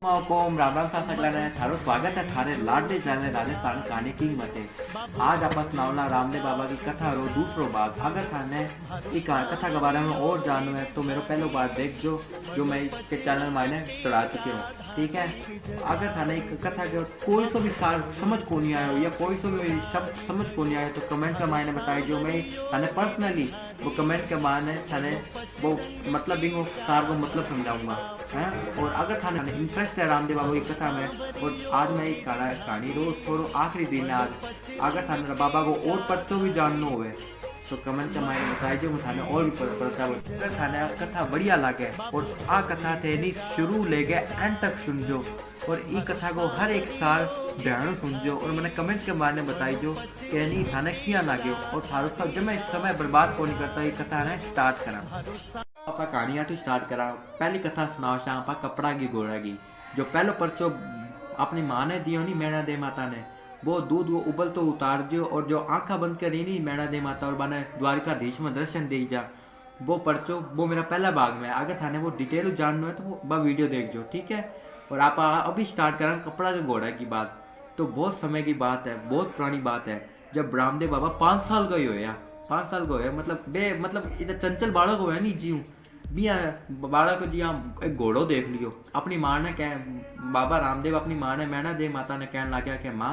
कोम राम राम सा सकला ने थारो स्वागत है थारे लाडले चैनल राजस्थान कहानी किंग मते। आज आप सुनावना रामदेव बाबा की कथा रो दूसरो भाग। अगर थाने इस कथा के बारे में और जानना है तो मेरे पहलो बार देख जो मैं इसके चैनल मायने चढ़ा चुके हूँ, ठीक है। अगर थाने एक कथा के कोई तो भी सार समझ को नहीं आया या कोई तो भी शब्द समझ को नहीं आया तो कमेंट के मायने बताई जो मैं थाने पर्सनली वो कमेंट के मायने थाने वो मतलब भी वो सार को मतलब समझाऊंगा है। और अगर थाने इंटरेस्ट है रामदेव बाबा की कथा में और आज मैं एक कहानी रोज थोड़ा आखिरी दिन है आज, अगर थाने बाबा को और परचो भी जानना हो तो कमेंट के मायने बताई जो थाने और भी पता अगर थाने कथा बढ़िया लगे और आ कथा थे नहीं शुरू ले गए एंड तक सुनजो और ई कथा को हर एक साल ध्यान सुनजो और मैंने कमेंट के बारे में बताई जो कि नहीं थाने किया लगे और थारो सब जब मैं समय बर्बाद को नहीं करता ये कथा ने स्टार्ट करा। आप कहानियाँ तो स्टार्ट करा। पहली कथा सुनाओ शाह कपड़ा की घोड़ा की। जो पहलो परचो अपनी माँ ने दियो नहीं मैणा दे माता ने वो दूध वो उबल तो उतार दियो और जो आंखा बंद करी नहीं मैणा दे माता और बने द्वारिकाधीश में दर्शन दे जा वो परचो वो मेरा पहला भाग में। अगर थाने वो डिटेल जानना है तो वो वीडियो देख जो, ठीक है। और आप अभी स्टार्ट करें कपड़ा के घोड़ा की बात। तो बहुत समय की बात है, बहुत पुरानी बात है जब रामदेव बाबा 5 साल का ही होया 5 साल का होया मतलब इधर चंचल बालक हो नहीं जीव बिया बाड़ा को जी एक घोड़ो देख लियो। अपनी माँ ने कह बाबा रामदेव अपनी माँ ने मैणा दे माता ने कहने लगा कि माँ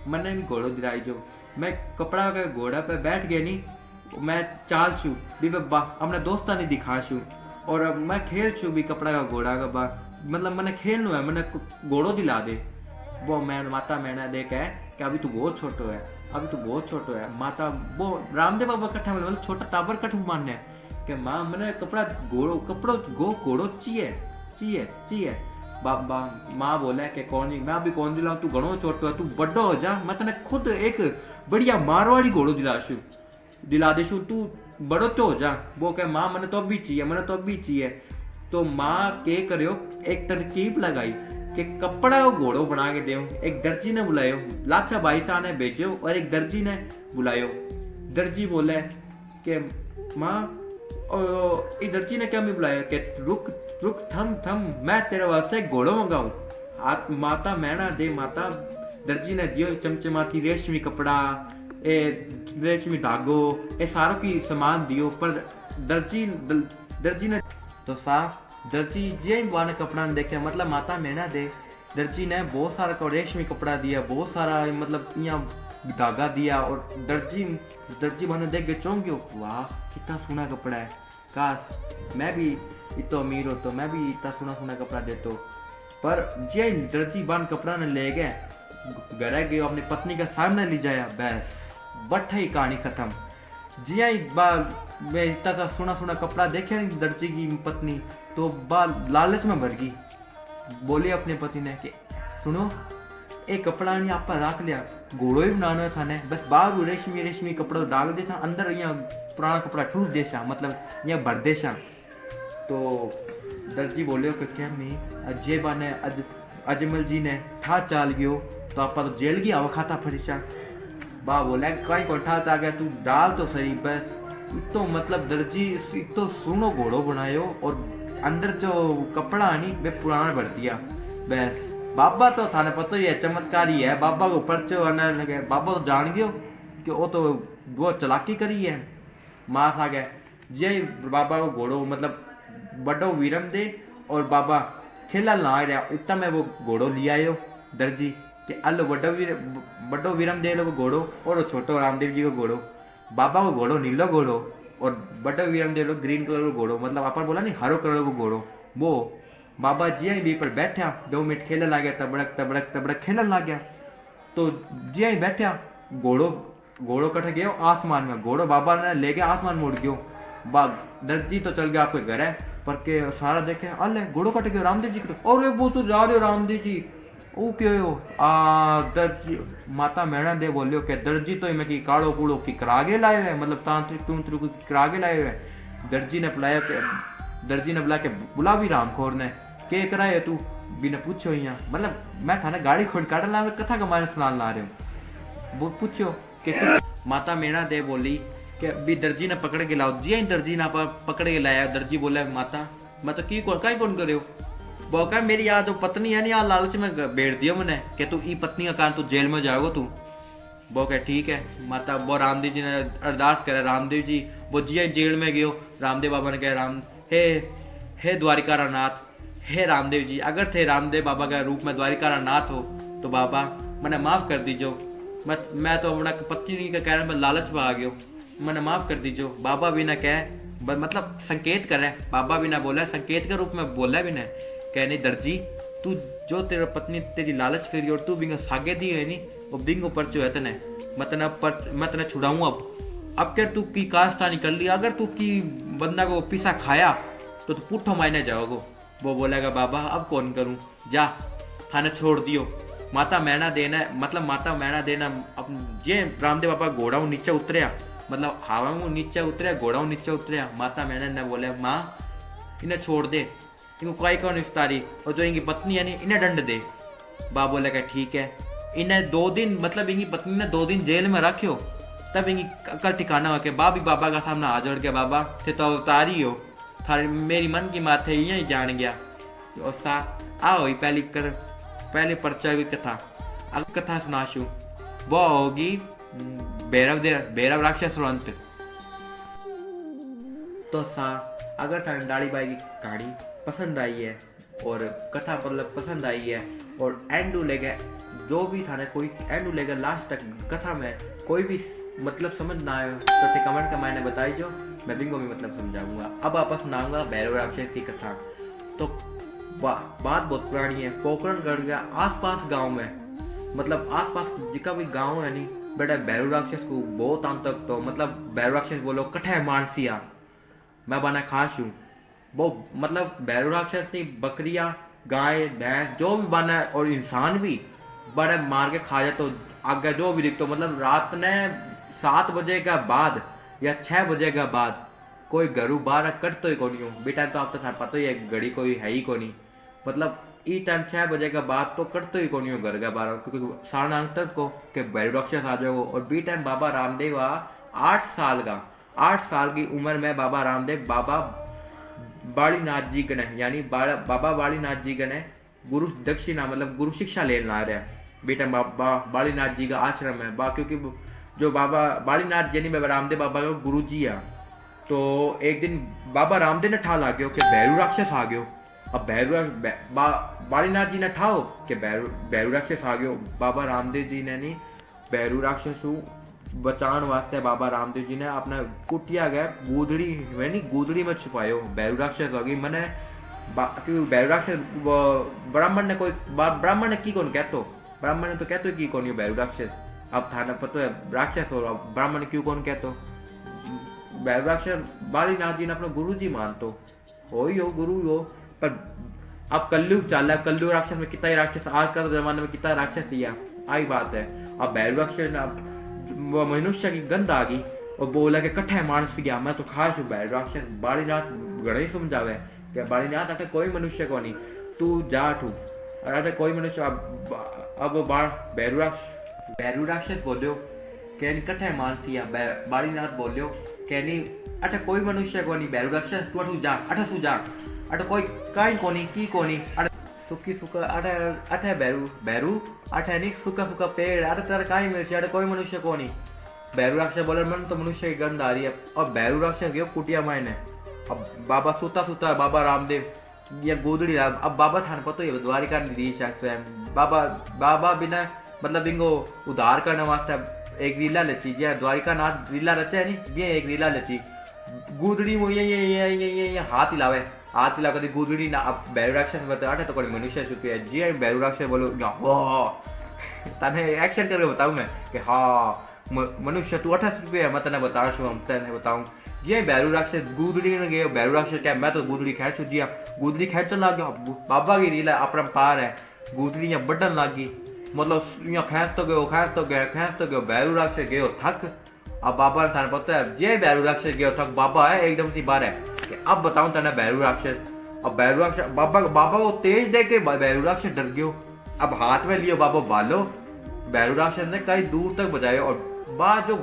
मैंने भी घोड़ो दिलाई जो मैं कपड़ा के घोड़ा पे बैठ गया नहीं मैं चाल छू भी अपने दोस्ता नहीं दिखा छू और अब मैं खेल छू भी कपड़ा का घोड़ा का बा मतलब मैंने खेलना है मैंने घोड़ो दिला दे। वो मैं माता मैंने देख है कि अभी तू बहुत छोटो है अभी तू बहुत छोटो है। माता वो रामदेव बाबा कट्ठा मतलब छोटा टाबर कट्ठू मानने कि माँ मैंने कपड़ा घोड़ो चाहिए बाबा माँ बोले कि कौन मैं अभी कौन दिलाऊं तू घणो छोटो है तू बड़ो हो जा मैं तने खुद एक बढ़िया मारवाड़ी घोड़ो दिला देशु तू बड़ो तो हो जा। वो कहे माँ मैंने तो अभी चाहिए तो माँ के करो एक तरकीब लगाई कि कपड़ा घोड़ो बना के दो। एक दर्जी ने बुलायो लाचा भाई साहब ने भेजो और एक दर्जी ने बुलायो। दर्जी बोले कि माँ दर्जी ने क्या मैं बुलाया कि रुक थम मैं तेरे वास्ते घोड़ो मंगाऊं। माता मैणा दे माता दर्जी ने दियो चमचमाती रेशमी कपड़ा ए रेशमी धागो ए सारों की सामान दियो पर दर्जी ने तो साफ दर्जी जे वाने कपड़ा ने देखे मतलब माता मैणा दे दर्जी ने बहुत सारा को रेशमी कपड़ा दिया बहुत सारा मतलब यहाँ धागा दिया और दर्जी बने देख के चौंक गयो वाह कितना सोना कपड़ा है काश मैं भी इतना अमीर हो तो मैं भी इतना सोना कपड़ा देता। पर जे दर्जी बान कपड़ा ने ले गए घर गए अपनी पत्नी के सामने ले जाया बस बट ही कहानी खत्म। जिया ही मैं इतना सा सोना कपड़ा देखे नहीं दर्जी की पत्नी तो लालच में भर गई। बोली अपने पति ने कि सुनो एक कपड़ा नहीं आप रख लिया घोड़ो ही बनाना था ने बस बाहर रेशमी कपड़ा डाल देता अंदर यहाँ पुराना कपड़ा ठूस देशा मतलब यहाँ भर देशा। तो दर्जी बोले कि क्या मैं अजय बाने अजमल जी ने ठा चाल गयो तो आप तो जेल की हवा खाता फरिशा बा बोला कहीं को ठा आ गया तू डाल तो सही बस तो मतलब दर्जी तो सुनो घोड़ो बनायो और अंदर जो कपड़ा नहीं वे पुराना भर दिया बस। बाबा तो थाने पता ही है चमत्कारी है बाबा को परचो आने लगे बाबा तो जान गयो कि वो चलाकी करी है मास आ गया जे बाबा को घोड़ो मतलब बड़ो वीरम दे और बाबा खेला ला रहा इतना मैं वो घोड़ो लिया आयो दर्जी कि अल बड़ो वीरम दे लो घोड़ो और छोटो रामदेव जी को घोड़ो बाबा को घोड़ो नीलो घोड़ो और बड़ो वीरम दे लो ग्रीन कलर को घोड़ो मतलब आप बोला नहीं हरो कलर को घोड़ो वो बाबा जी भी पर बैठा 2 मिनट खेलने लग गया तबड़क खेलने लग गया। तो जी बैठा घोड़ो कट गया आसमान में घोड़ो बाबा ने ले गया आसमान मुड़ गयो दर्जी तो चल गया आपके घर है पर के सारा देखे अल घोड़ो कट गयो रामदेव जी और वो तो जा रहे हो रामदेव जी ओ क्यों दर्जी माता मैणा दे बोलियो कि दर्जी तो मैं की काड़ो कूड़ो की करागे लाए हुए मतलब तांत्रिक तूंत्रिक की करागे लाए हुए। दर्जी ने बुला के बुला भी रामखोर ने के कराए तू भी ने पूछो यहाँ मतलब मैं थाने गाड़ी खोड़ काट ला कथा का मारे सुना ला रहे हूँ वो पूछो कि माता मैणा दे बोली कि भी दर्जी ने पकड़ के लाओ जी दर्जी ने पकड़ के लाया दर्जी बोला माता मैं तो की कहीं कौन करे वो कहा मेरी यार जो पत्नी है ना यार लालच में बैठ दियो मैंने कि तू ई पत्नी का कारण तू जेल में जाओगे तू। वो कहे ठीक है माता। वो रामदेव जी ने अरदास करे, रामदेव जी वो जिया जेल में गयो, रामदेव बाबा ने कहा राम हे द्वारिका नाथ, हे रामदेव जी अगर थे रामदेव बाबा का रूप में द्वारिका नाथ हो तो बाबा मैंने माफ कर दीजो, मैं तो अपना पत्नी का कह रहा मैं लालच में आ गयो, मैंने माफ कर दीजो। बाबा भी ना कहे मतलब संकेत करे, बाबा भी ना बोला संकेत के रूप में बोला भी ना, कहने दर्जी तू जो तेरा पत्नी तेरी लालच करी और तू बिंगो सागे दी है नी वो बिंगो परचो है तने मैं तने छुड़ाऊं अब क्या तू की कास्तानी कर लिया, अगर तू की बंदा को पीसा खाया तो तू पुट्ठो मायने जाओगो। वो बोलेगा बाबा अब कौन करूं, जा थाने छोड़ दियो। माता मैना देना मतलब माता मैना देना जे रामदेव बाबा घोड़ा नीचे उतरिया मतलब हवा में नीचे उतरिया घोड़ा नीचे उतरिया, माता मैंने ने बोले माँ इन्हें छोड़ दे, इनको कोई कौन इफ्तारी और जो इनकी पत्नी है नी इन्हें दंड दे। बाबा बोले का ठीक है। इन्हें 2 दिन मतलब इनकी पत्नी ने 2 दिन जेल में रखियो, तब इनकी अकल ठिकाना हो के बाबा का सामने आ जोड़ के बाबा थे तो अवतारी हो थारे मेरी मन की माथे यही जान गया। और सा आओ ही पहली पर्चा की कथा अब कथा सुनाशु वो होगी भैरव राक्षस अंत। तो सा अगर थाने डाली बाई की कहानी पसंद आई है और कथा मतलब पसंद आई है और एंडू लेके जो भी थाने कोई एंडू लेके लास्ट तक कथा में कोई भी मतलब समझ ना आए तो ते कमेंट का मैंने बताई जो मैं बिंगो भी मतलब समझाऊंगा। अब आपस सुनाऊंगा भैरव राक्षस की कथा। तो बात बहुत पुरानी है, पोखरणगढ़ के आसपास गांव में मतलब आसपास जिका भी गांव है नहीं बेटा भैरव राक्षस को बहुत आम तक तो मतलब भैरव राक्षस बोलो कठे मानसिया मैं बना खास हूँ वो मतलब भैरव राक्षस नहीं बकरियां गाय भैंस जो भी बना और इंसान भी बड़े मार के खा जाए तो आगे जो भी दिखतो मतलब रात ने 7 बजे के बाद या 6 बजे के बाद कोई घरू बाहर कट तो ही को नहीं हो बेटा तो आप तो पता ही है घड़ी कोई है ही को नहीं मतलब ई टाइम 6 बजे के बाद तो कट तो ही को नहीं हो घर के बाहर क्योंकि साढ़े तक को के भैरव राक्षस आ जाओ। और बी टाइम बाबा रामदेव 8 साल की उम्र में बाबा रामदेव बाबा बालीनाथ जी गने यानी बाबा बालीनाथ जी गने गुरु दक्षिणा मतलब गुरु शिक्षा लेने आ रहा है। बेटा बाबा बालीनाथ जी का आश्रम है क्योंकि जो बाबा बालीनाथ जी बाबा रामदेव बाबा का गुरु जी है। तो एक दिन बाबा रामदेव ने ठाल आ गयो कि भैरव राक्षस आ गयो। अब बालीनाथ जी ने ठाओ कि भैरव राक्षस आ गयो। बाबा रामदेव जी ने नहीं भैरव राक्षस बचाने वास्ते बाबा रामदेव जी ने अपना कुटिया गया गूदड़ी में छुपायो। भैरव राक्षस हो गई मैंने भैरव राक्षस ब्राह्मण ने कोई ब्राह्मण ने की कौन कहतो ब्राह्मण ने तो कहते कि कौन भैरव राक्षस अब थाना पता है राक्षस हो ब्राह्मण क्यों कौन कहतो भैरव राक्षस बालीनाथ जी ने अपना गुरु जी मानतो हो गुरु हो। पर अब कलयुग चल रहा है, कलयुग राक्षस में कितना ही राक्षस आज का जमाने में कितना राक्षस ही आई बात है। अब भैरव राक्षस वो मनुष्य की गंध आ गई और बोला कि कट्ठे मानस गया मैं तो खास हूँ। भैरव राक्षस बालीनाथ गणे ही समझावे कि बालीनाथ अटे कोई मनुष्य को नहीं तू जाट हूँ अटे कोई मनुष्य अब भैरव राक्षस बोलियो कहनी कट्ठे मानसिया बालीनाथ बोलियो कहनी अटे कोई मनुष्य को नहीं भैरव राक्षस तू अठू जा अठसू जा अटे कोई काई कोनी की कोनी अटे सुखी सुखा अटे भैरू अटे नहीं सुखा पेड़ अटे तेरा काई मिर्ची अटे कोई मनुष्य को नहीं। भैरव राक्षस बोले मन तो मनुष्य की गंध आ रही है और भैरव राक्षस गयो कुटिया मायने। अब बाबा सुता बाबा रामदेव या गोदड़ी अब बाबा थाने पता ही द्वारिका निधीश बाबा बिना मतलब इनको उधार करने वास्ते एक रीला लची द्वारिका नाथ रीला रचे नहीं एक रीला लची गुदड़ी वो ये हाथ हिलावे हाथ हिला कभी गुदड़ी ना अब भैरव राक्षस बता तो कोई मनुष्य छुपी है जी भैरव राक्षस बोलो तने एक्शन करके बताऊं मैं कि हाँ मनुष्य तू 28 रुपये मैं तने बता हम तने बताऊं जी भैरव राक्षस गुदड़ी ने गए भैरव राक्षस क्या मैं तो गुदड़ी खेचू जी गुदड़ी खेचन लग गया बाबा की रीला अपना पार है गुदड़ी यहाँ बढ़न लग गई मतलब यहाँ खेच तो गयो भैरव राक्षस गयो थक। अब बाबा ने थाने पता है जे भैरव राक्षस गयो थक बाबा है एकदम सी बार है कि अब बताऊं तने भैरव राक्षस। अब भैरव राक्षस बाबा को तेज दे के भैरव राक्षस डर गयो। अब हाथ में लियो बाबा बालो भैरव राक्षस ने कई दूर तक बजायो और बाद जो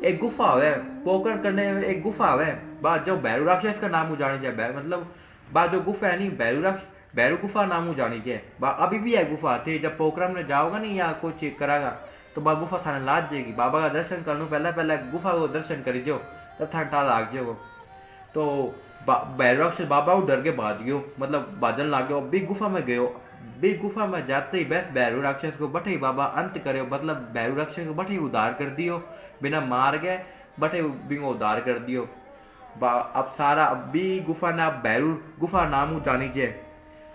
एक गुफा है पोकरण करने एक गुफा है बाद जो भैरव राक्षस का नाम उजाने जाए मतलब बाद जो गुफा है नहीं भैरव राक्षस भैरू गुफा नामू जानी जे अभी भी है गुफा थी। जब पोखरम में जाओगा नहीं या कुछ करागा तो बा गुफा थाने लाद जाएगी। बाबा का दर्शन करने पहले पहले गुफा को दर्शन करी जो तब थाने टाल लाग जाओ। तो भैरू राक्षस बाबा को डर के भाग गयो, मतलब भाजन लाग गयो। बी गुफा में गयो, बी गुफा में जाते ही बस भैरू राक्षस को बटे ही बाबा अंत करे, मतलब भैरू राक्षस को बटे ही उद्धार कर दियो, बिना मार गए बटे बिंगो उद्धार कर दियो। अब सारा बी गुफा ना भैरू गुफा नामू जानी जे।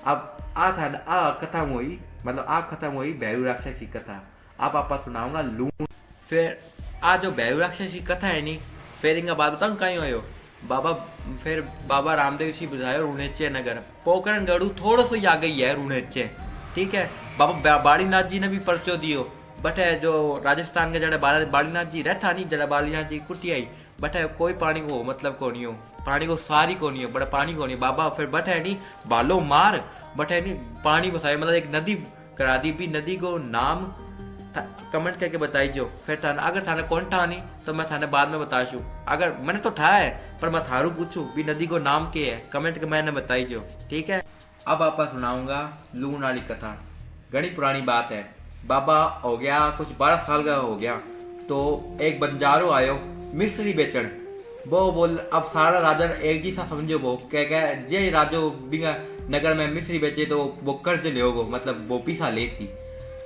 अब आ था आ कथा हुई, मतलब आ खत्म हुई भैरू राक्षस की कथा। अब आपा सुनाऊंगा लूण। फिर आ जो भैरू राक्षस की कथा है नी, फिर इनका बात बताऊं कहीं हो बाबा। फिर बाबा रामदेव जी बुझायो रुणेचे नगर, पोखरण गढ़ू थोड़ा सा आगे ही है रुणेचे, ठीक है। बाबा बालीनाथ जी ने भी पर्चो दियो, बट है जो राजस्थान के जड़े बालीनाथ जी रहता नहीं, जड़ा बालीनाथ जी कुटिया ही बट है कोई पानी को मतलब को नहीं हो, पानी को सारी को नहीं हो, बड़ा पानी को नहीं। बाबा फिर बट है नहीं बालो मार बट है नहीं पानी बसाए, मतलब एक नदी करा दी। भी नदी को नाम कमेंट करके बताई जो। फिर थाने अगर थाने कौन ठा नहीं तो मैं थाने बाद में बताशू। अगर मैंने तो ठा है पर मैं थारू पूछू भी नदी को नाम क्या है, कमेंट के मैंने बताई जो, ठीक है। अब आपा सुनाऊंगा लूण वाली कथा। घनी पुरानी बात है। बाबा हो गया कुछ 12 साल का हो गया, तो एक बंजारो आयो मिस्री बेचन। वो बोल अब सारा राजा एक जैसा समझो, वो क्या जे राजो बिगा नगर में मिस्री बेचे तो वो कर्ज ले, मतलब वो पीसा ले थी।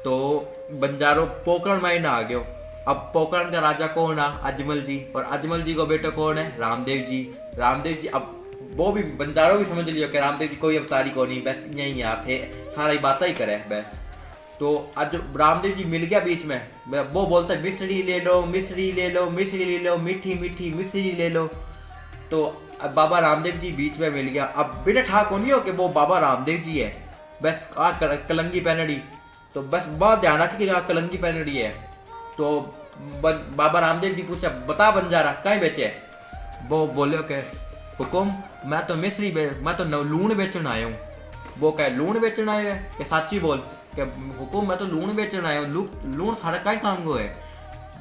तो बंजारो पोखरण में ना आ गयो। अब पोखरण का राजा कौन है? अजमल जी, और अजमल जी को बेटा कौन है? रामदेव जी। रामदेव जी अब वो भी बंजारो भी समझ लियो कि रामदेव जी कोई अवतारी को नहीं, बस यही आप है सारी बातें ही करे बस। तो आज रामदेव जी मिल गया बीच में, वो बोलता है मिश्री ले लो, मिश्री ले लो, मिश्री ले लो, मीठी मीठी मिश्री ले लो। तो अब बाबा रामदेव जी बीच में मिल गया। अब बेटा ठाक नहीं हो कि वो बाबा रामदेव जी है, बस आज कलंगी पहनड़ी, तो बस बहुत ध्यान रखिएगा कलंगी पहनड़ी है। तो बाबा रामदेव जी पूछा बता बंजारा कहीं बेचे? वो बोले कि हुकुम मैं तो मैं तो लूण बेचने आया हूँ। वो कहे लूण बेचने आया है कि साची बोल कि हुकुम मैं तो लूण बेचने आया हूँ, लूण सारा कहीं काम को है।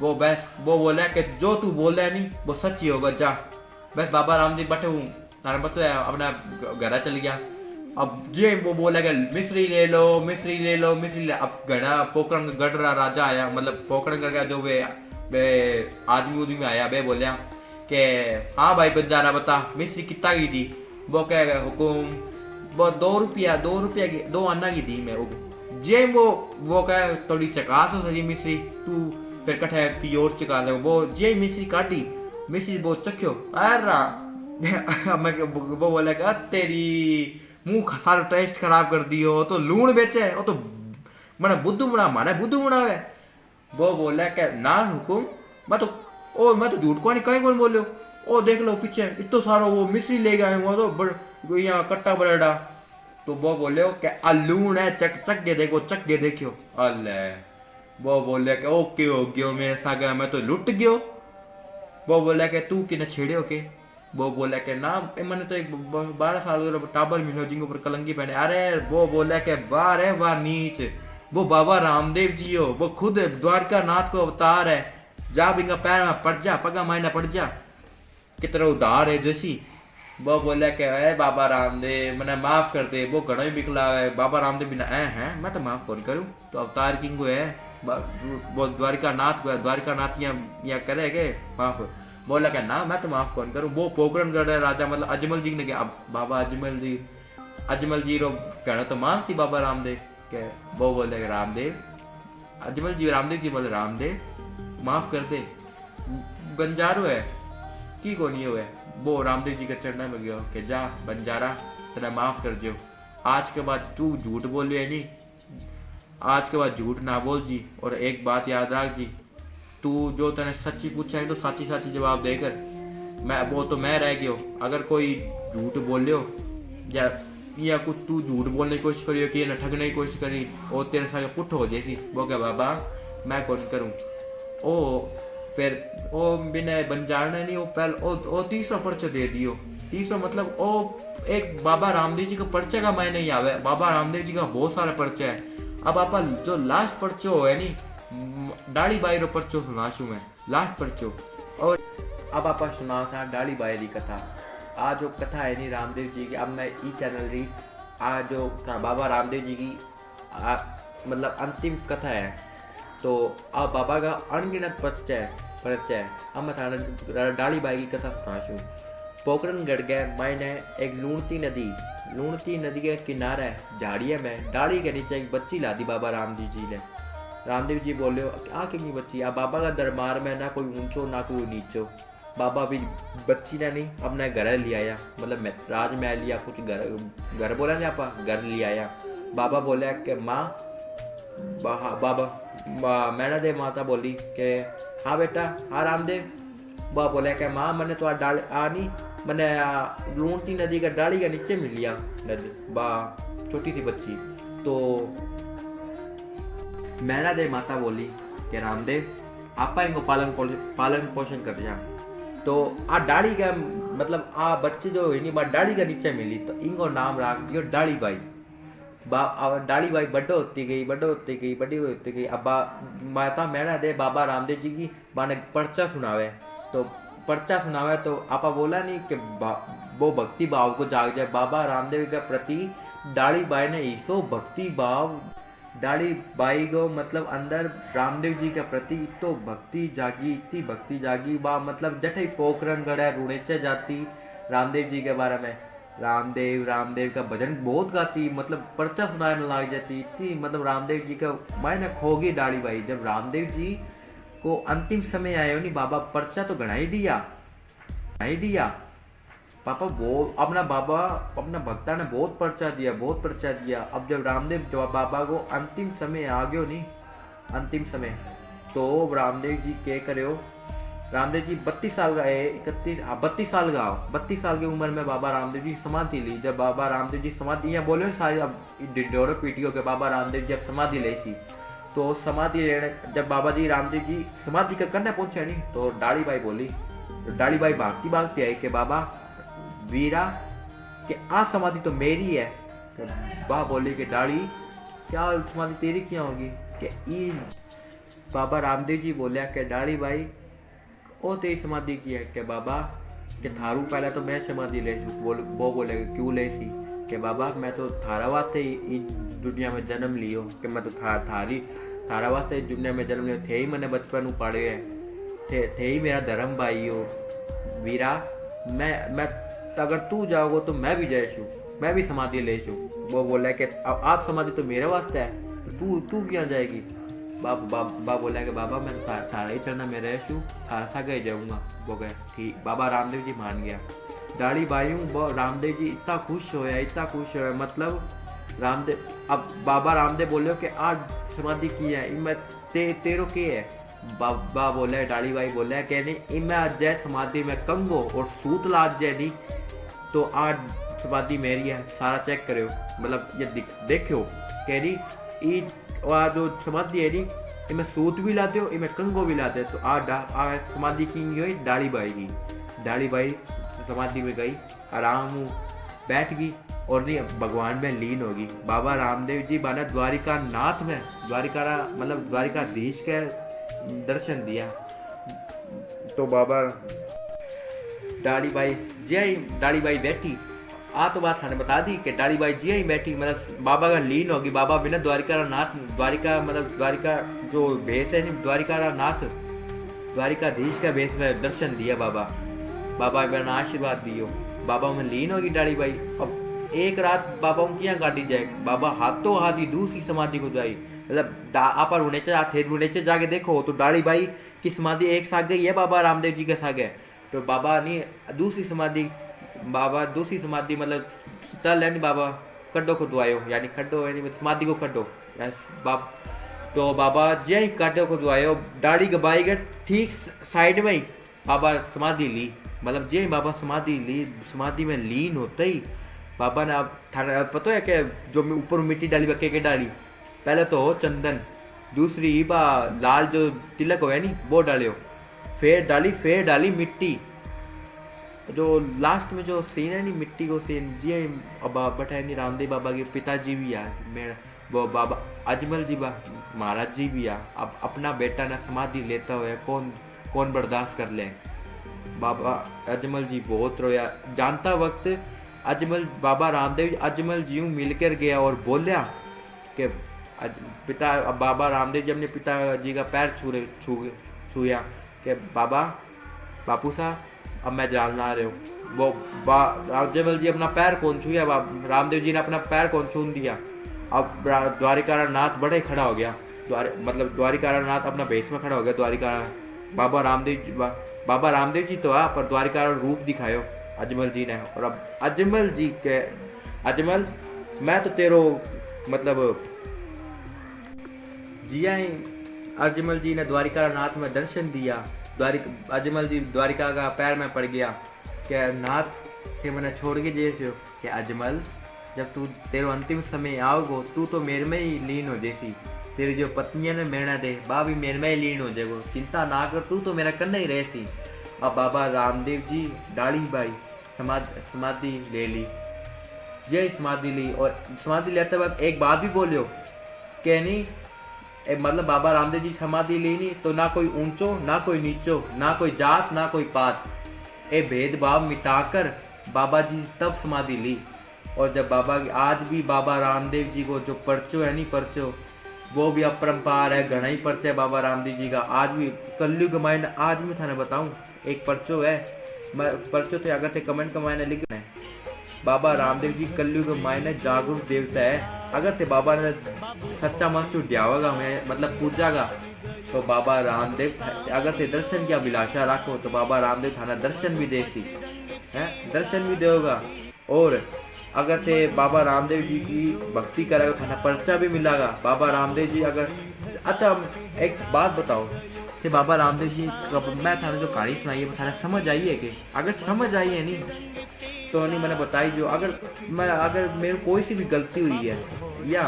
वो बस वो बोला कि जो तू बोल रहा है नहीं वो सच्ची होगा जा। बस बाबा रामदेव बैठे हूँ तारा पता है अपना घर चल गया। अब ये वो बोला कि मिश्री ले लो, मिश्री ले लो, मिश्री ले। अब गढ़ा पोखरण गढ़ राजा आया, मतलब पोखरण गढ़ का जो वे आदमी उदमी आया, वे बोलिया कि हाँ भाई बंजारा बता मिश्री कितना की थी? वो कह हुकुम वो 2 रुपया की 2 आना की थी मैं। जे वो कह थोड़ी चका तो सही मिश्री, तू फिर कठे की ओर चका ले। वो जे मिश्री काटी, मिश्री वो चख्यो अरा वो बोला कि तेरी मुंह सारा टेस्ट खराब कर दियो, तो लूण बेचे वो तो मैंने बुद्धू बना, माने बुद्धू बना है। वो बोला कि ना हुकुम मैं तो झूठ को नहीं कहीं कौन बोलो। ओ देख लो पीछे इतना सारा वो मिश्री ले गए वो तो यहाँ कट्टा बड़ा। तो वो बोले कि लूण है चक के देखो, चक के देखियो। अल्ले वो बोले कि ओके हो गयो मेरे सागा मैं तो लुट गयो। वो बोला कि तू कि छेड़े के? वो बोला कि ना मैंने तो एक 12 साल टाबर मिलो जिनके ऊपर कलंगी पहने। अरे वो बोला कि वाह रे वाह नीच, वो बाबा रामदेव जी हो, वो खुद द्वारका नाथ को अवतार है। जा बिंगा पैर में पड़ जा, पगा मायना पड़ जा, कितना उदार है जैसी। वो बोला कि अरे बाबा रामदेव मैंने माफ कर दे, वो घड़ा ही बिखला है। बाबा रामदेव बिना है मैं तो माफ कौन करूं, तो अवतार किंग को है वो द्वारिका नाथ को है, द्वारिका नाथ यहाँ करेगे माफ। बोला कि ना मैं तो माफ कौन करूं। वो पोखरण गढ़ राजा मतलब अजमल जी ने कहा अब बाबा अजमल जी रो कहना तो मानती बाबा रामदेव के। वो बोले कि रामदेव जी बोले रामदेव माफ कर दे, बंजारो है की को नहीं हुए। वो रामदेव जी के चरणों में गया कि जा बंजारा तेरा माफ कर दो, आज के बाद तू झूठ बोल रही है नहीं, आज के बाद झूठ ना बोल जी। और एक बात याद रख जी, तू जो तने सच्ची पूछा है तो साची जवाब देकर मैं रह गयो। अगर कोई झूठ बोलियो या कुछ तू झूठ बोलने की कोशिश करियो कि ठगने की कोशिश करी और तेरे साथ पुठ हो जैसी, वो क्या बाबा मैं कौन करूं। ओ फिर ओ बिना बंजारने नहीं, ओ तीसरा पर्चा दे दियो। तीसरा मतलब ओ एक बाबा रामदेव जी का पर्चा का मैं नहीं आवे, बाबा रामदेव जी का बहुत सारा पर्चा है। अब आप जो लास्ट पर्चो है नी डाली बाई रो पर्चो सुनाशू मैं लास्ट पर्चो। और अब आप सुना सा डाली बाई री कथा। आज जो कथा है नी रामदेव जी की, अब मैं ई चैनल री आज जो बाबा रामदेव जी की मतलब अंतिम कथा है, तो आप बाबा का अनगिनत परिचय अब मैं थाने डाली बाई की कथा सुनाशू। पोखरणगढ़ गए मैंने एक लूणती नदी के किनारे झाड़िया में डाली के नीचे एक बच्ची ला दी बाबा रामदेव जी ने। रामदेव जी बोले आके की बच्ची, अब बाबा का दरबार में ना कोई ऊंचो ना कोई नीचो। बाबा भी बच्ची ने नहीं अपने घर ले आया, मतलब राजमहल या कुछ घर बोला नहीं आपा, घर ले आया। बाबा बोले कि माँ बाबा मैंने दे माता बोली कि हाँ बेटा हाँ रामदेव। बाबा बोले कि माँ मैंने तो डाल आनी मैंने लूणती नदी का डाली के नीचे मिल लिया नदी बा छोटी सी बच्ची। तो मैंने दे माता बोली कि रामदेव आपा इनको पालन पोषण कर जा। तो आ डाली का मतलब आ बच्ची जो है बा डाली के नीचे मिली, तो इनको नाम रख दियो डाली बाई। डाली बाई बड़ी होती गई। अब माता मैंने दे बाबा रामदेव जी की बाने पर्चा सुनावे, तो पर्चा सुनावे तो आपा बोला नहीं कि वो भक्ति भाव को जाग जाए। बाबा रामदेव के प्रति डाली बाई ने ईसो भक्ति भाव, डाली बाई को मतलब अंदर रामदेव जी के प्रति इतनी भक्ति जागी बा मतलब जठे पोखरण गड़ा रुणेचे जाती रामदेव जी के बारे में। रामदेव का भजन बहुत गाती, मतलब पर्चा सुनाने लग जाती इतनी, मतलब रामदेव जी का मैंने खोगी डाली बाई। जब रामदेव जी को अंतिम समय आयो नहीं बाबा पर्चा तो गढ़ा ही दिया पापा वो अपना भक्ता ने बहुत पर्चा दिया। अब जब रामदेव बाबा को अंतिम समय आ गयो नहीं अंतिम समय, तो रामदेव जी क्या करो, रामदेव जी 32 साल का है, 32 साल की उम्र में बाबा रामदेव जी समाधि ली। जब बाबा रामदेव जी समाधि यहाँ बोले सारी अब डिडोर पीटियों के बाबा रामदेव जी अब समाधि ले सी, तो समाधि लेने जब बाबा जी रामदेव जी समाधि का करने पहुंचे नहीं, तो डाली बाई बोली, डाली बाई भागती आई कि बाबा वीरा कि आ समाधि तो मेरी है। तो बा बोली कि डाली क्या समाधि तेरी क्या होगी कि बाबा रामदेव जी बोलिया कि डाली भाई ओ तेरी समाधि की है कि बाबा कि थारू पहले तो मैं समाधि ले वो बोले क्यों ले सी कि बाबा मैं तो थारा वास्ते इस दुनिया में जन्म लियो, कि मैं तो थारा वास्ते इस दुनिया में जन्म लियो, थे ही मैंने बचपन पाड़े है, थे ही मेरा धर्म भाई हो वीरा। मैं अगर तू जाओगे तो मैं भी जायशू, मैं भी समाधि ले छू। वो बोला कि आप समाधि तो मेरे वास्ते है, तू क्या जाएगी। बाबा बोला कि बाबा मैं थारा ही चलना में रहशू, थारा सा गए जाऊँगा। वो गए ठीक, बाबा रामदेव जी मान गया। दाढ़ी बायू रामदेव जी इतना खुश होया मतलब रामदेव अब बाबा रामदेव बोले कि आज समाधि की है मैं तेरो के है। बाबा बोले डाली भाई बोले कि नहीं मैं आज जय समाधि में कंगो और सूत लाद जय नहीं, तो आज समाधि मेरी है, सारा चेक करो मतलब ये देखो कह रही जो समाधि है नी इमें सूत भी लाते हो इमें कंगो भी लाते, तो आज समाधि की डाली बाई समाधि में गई, आराम बैठ गई और नहीं भगवान में लीन होगी। बाबा रामदेव जी बाने द्वारिका नाथ में मतलब द्वारिकाधीश के दर्शन दिया। तो बाबा डाली बाई बैठी आ तो बात थाने बता दी कि डाली बाई जी ही बैठी मतलब बाबा का लीन होगी। बाबा बिना द्वारिका जो भेष है नहीं द्वारिकाधीश का भेष में दर्शन दिया। बाबा बिना आशीर्वाद दियो, बाबा में लीन होगी डाली बाई। अब एक रात बाबा को क्या गाड़ी जाए, बाबा हाथों हाथ ही दूसरी समाधि को जाई, मतलब आप रुनेचे जाके देखो तो डाली बाई की समाधि एक साथ गई है बाबा रामदेव जी के साथ है। तो बाबा नहीं दूसरी समाधि मतलब तल है नहीं बाबा खड्डो खुदवायो यानी खड्डो यानी समाधि को खड्डो तो बाबा जे ही खड्डो खुदवायो डाली गबाई के ठीक साइड में ही बाबा समाधि ली, मतलब जे बाबा समाधि में लीन होते ही बाबा ने अब पता है कि जो ऊपर मिट्टी डाली बक्के के डाली पहले तो हो चंदन, दूसरी बा लाल जो तिलक हो नहीं वो डालियो, फिर डाली मिट्टी। जो लास्ट में जो सीन है नहीं मिट्टी को सीन जी अब बटा नहीं रामदेव बाबा के पिताजी भी आ मेरा वो बाबा अजमल जी महाराज जी भी आ। अब अपना बेटा ना समाधि लेता हुआ कौन बर्दाश्त कर ले। बाबा अजमल जी बहुत रोया, जानता वक्त अजमल बाबा रामदेव अजमल जी मिलकर गया और बोला कि पिता बाबा रामदेव जी अपने पिताजी का पैर छूया कि बापू साहब अब मैं जानना रहे हूँ। वो अजमल जी अपना पैर कौन छूया, रामदेव जी ने अपना पैर कौन छून दिया। अब द्वारिका नाथ बड़े खड़ा हो गया, मतलब द्वारिका नाथ अपना भेष में खड़ा हो गया। द्वारिका बाबा रामदेव जी तो आ, पर द्वारिका रूप दिखायो अजमल जी ने। और अब अजमल जी के अजमल मैं तो तेरो मतलब जिया ही। अजमल जी ने द्वारिका नाथ में दर्शन दिया। अजमल जी द्वारिका का पैर में पड़ गया कि नाथ थे मैंने छोड़ के जैसे कि अजमल जब तू तेरो अंतिम समय आओगो तू तो मेरे में ही लीन हो जैसी, तेरी जो पत्नियां ने मेरा दे बा भी मेरे में ही लीन हो जाएगो, चिंता ना कर तू तो मेरा कन्ना ही रहसी। अब बाबा रामदेव जी डाली बाई समाधि ले ली, यही समाधि ली। और समाधि लेते वक्त एक बात भी बोलियो कि नहीं मतलब बाबा रामदेव जी समाधि ली नहीं तो ना कोई ऊंचो ना कोई नीचो, ना कोई जात ना कोई पात, ये भेदभाव मिटाकर बाबा जी तब समाधि ली। और जब आज भी बाबा रामदेव जी को जो पर्चो है नहीं पर्चो वो भी अपरंपार है, घना ही पर्चा है बाबा रामदेव जी का। आज भी कलयुग मायने आज भी थाने बताऊं एक पर्चो है, पर्चो थे अगर थे कमेंट का मायने लिखना है। बाबा रामदेव जी कलयुग मायने जागरूक देवता है। अगर थे बाबा ने सच्चा मन से उठावेगा मैं मतलब पूजागा तो बाबा रामदेव अगर थे दर्शन की अभिलाषा रखो तो बाबा रामदेव थाना दर्शन भी देसी है, दर्शन भी देगा। और अगर थे बाबा रामदेव जी की भक्ति करेगा थाना पर्चा भी मिलेगा। बाबा रामदेव जी अगर अच्छा एक बात बताओ कि बाबा रामदेव जी मैं थाने जो कहानी सुनाई है थाने समझ आई है कि अगर समझ आई है नहीं तो नहीं मैंने बताई जो अगर मेरे कोई सी भी गलती हुई है या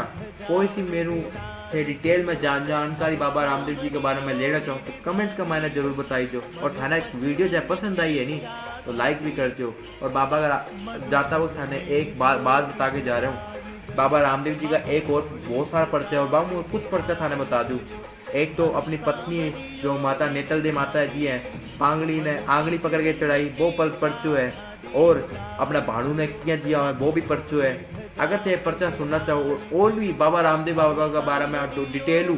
कोई सी मेरे डिटेल में जानकारी बाबा रामदेव जी के बारे में लेना चाहूँ तो कमेंट का मैंने जरूर बताई जो। और थाना वीडियो जब पसंद आई है नहीं तो लाइक भी कर दो। और बाबा का जाता वक्त थाने एक बात बता के जा रहा हूँ, बाबा रामदेव जी का एक और बहुत सारा पर्चा है और बाबू कुछ पर्चा थाने बता दूँ। एक तो अपनी पत्नी जो माता नेतल दे माता जी है पांगली ने आंगली पकड़ के चढ़ाई वो पर्चो है। और अपना भाड़ू ने किया जिया है वो भी पर्चो है। अगर ते पर्चा सुनना चाहो और भी बाबा रामदेव बाबा के बारे में डिटेल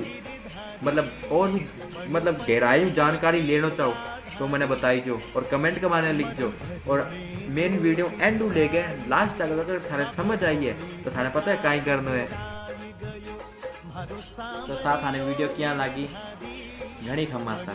मतलब और भी मतलब गहराई में जानकारी लेना चाहो तो मैंने बताई जो। और कमेंट का मैंने लिख जो। और मेन वीडियो एंड ले गए लास्ट तक अगर थाने समझ आई है तो थाने पता है कहीं करना है। तो साथ आने वीडियो क्या लगी घनी खम्मा सा।